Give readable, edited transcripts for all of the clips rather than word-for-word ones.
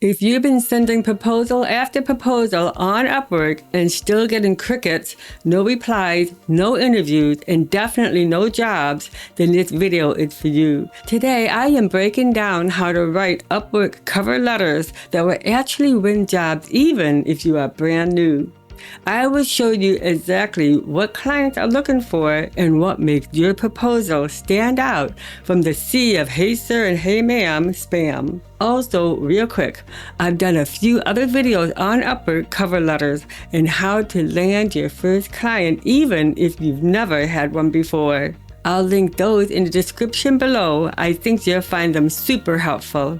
If you've been sending proposal after proposal on Upwork and still getting crickets, no replies, no interviews, and definitely no jobs, then this video is for you. Today, I am breaking down how to write Upwork cover letters that will actually win jobs even if you are brand new. I will show you exactly what clients are looking for and what makes your proposal stand out from the sea of hey sir and hey ma'am spam. Also, real quick, I've done a few other videos on Upwork cover letters and how to land your first client even if you've never had one before. I'll link those in the description below. I think you'll find them super helpful.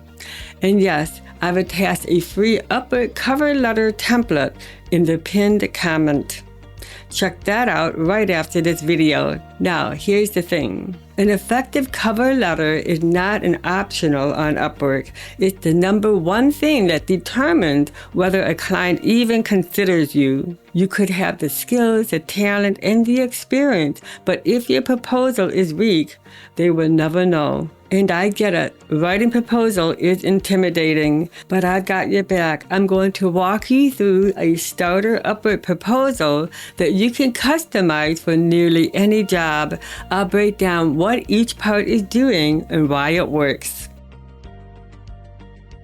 And yes, I've attached a free Upwork cover letter template in the pinned comment. Check that out right after this video. Now, here's the thing. An effective cover letter is not an optional on Upwork. It's the number one thing that determines whether a client even considers you. You could have the skills, the talent, and the experience, but if your proposal is weak, they will never know. And I get it, writing proposal is intimidating, but I got your back. I'm going to walk you through a starter Upwork proposal that you can customize for nearly any job. I'll break down what each part is doing and why it works.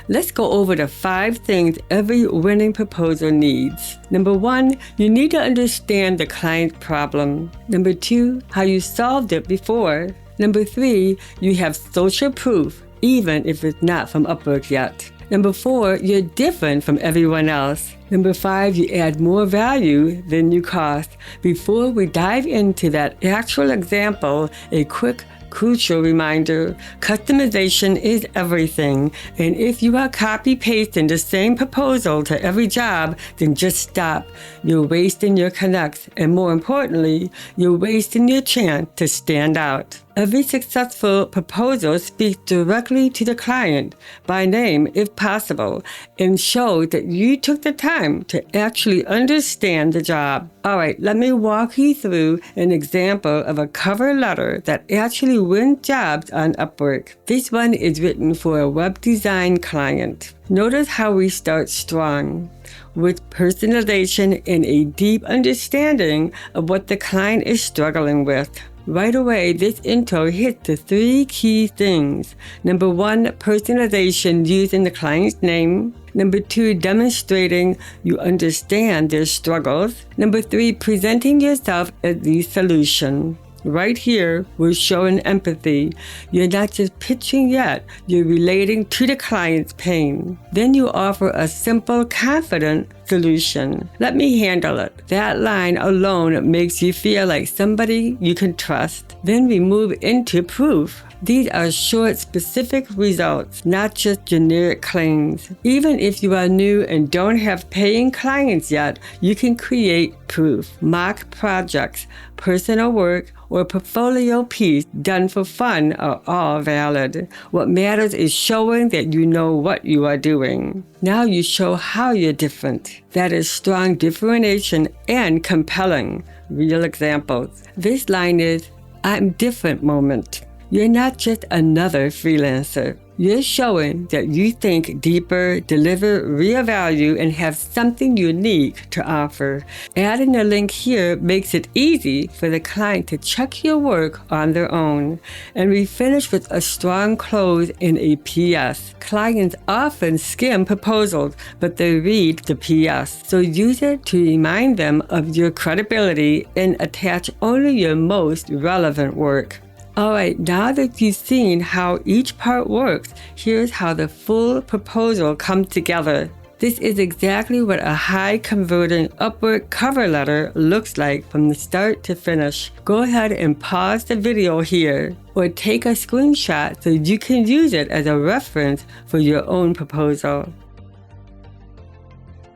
Let's go over the 5 things every winning proposal needs. Number 1, you need to understand the client's problem. Number 2, how you solved it before. Number 3, you have social proof, even if it's not from Upwork yet. Number 4, you're different from everyone else. Number 5, you add more value than you cost. Before we dive into that actual example, a quick crucial reminder, customization is everything. And if you are copy-pasting the same proposal to every job, then just stop. You're wasting your connects. And more importantly, you're wasting your chance to stand out. Every successful proposal speaks directly to the client, by name if possible, and shows that you took the time to actually understand the job. All right, let me walk you through an example of a cover letter that actually wins jobs on Upwork. This one is written for a web design client. Notice how we start strong, with personalization and a deep understanding of what the client is struggling with. Right away, this intro hits the 3 key things. Number 1, personalization using the client's name. Number 2, demonstrating you understand their struggles. Number 3, presenting yourself as the solution. Right here, we're showing empathy. You're not just pitching yet, you're relating to the client's pain. Then you offer a simple, confident solution. Let me handle it. That line alone makes you feel like somebody you can trust. Then we move into proof. These are short, specific results, not just generic claims. Even if you are new and don't have paying clients yet, you can create proof. Mock projects, personal work, or portfolio piece done for fun are all valid. What matters is showing that you know what you are doing. Now you show how you're different. That is strong differentiation and compelling. Real examples. This line is, I'm different moment. You're not just another freelancer. You're showing that you think deeper, deliver real value, and have something unique to offer. Adding a link here makes it easy for the client to check your work on their own. And we finish with a strong close in a PS. Clients often skim proposals, but they read the PS. So use it to remind them of your credibility and attach only your most relevant work. Alright, now that you've seen how each part works, here's how the full proposal comes together. This is exactly what a high-converting Upwork cover letter looks like from the start to finish. Go ahead and pause the video here, or take a screenshot so you can use it as a reference for your own proposal.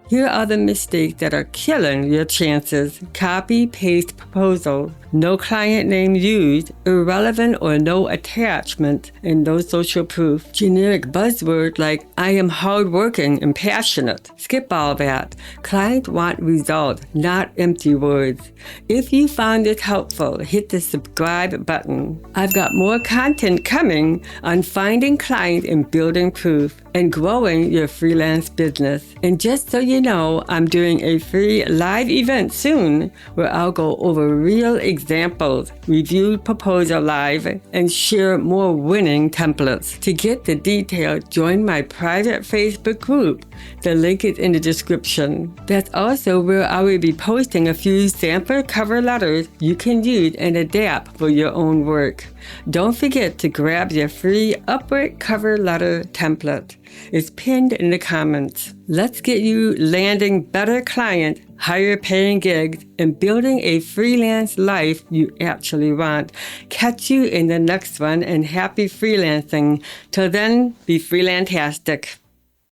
Here are the mistakes that are killing your chances. Copy-paste proposal. no client name used, irrelevant or no attachment, and no social proof. Generic buzzword like I am hardworking and passionate. Skip all that. Clients want results, not empty words. If you found it helpful, hit the subscribe button. I've got more content coming on finding clients and building proof and growing your freelance business. And just so you know, I'm doing a free live event soon where I'll go over real examples, review proposal live, and share more winning templates. To get the details, join my private Facebook group. The link is in the description. That's also where I will be posting a few sample cover letters you can use and adapt for your own work. Don't forget to grab your free Upwork Cover Letter Template. It's pinned in the comments. Let's get you landing better clients, higher paying gigs, and building a freelance life you actually want. Catch you in the next one, and happy freelancing. Till then, be freelantastic.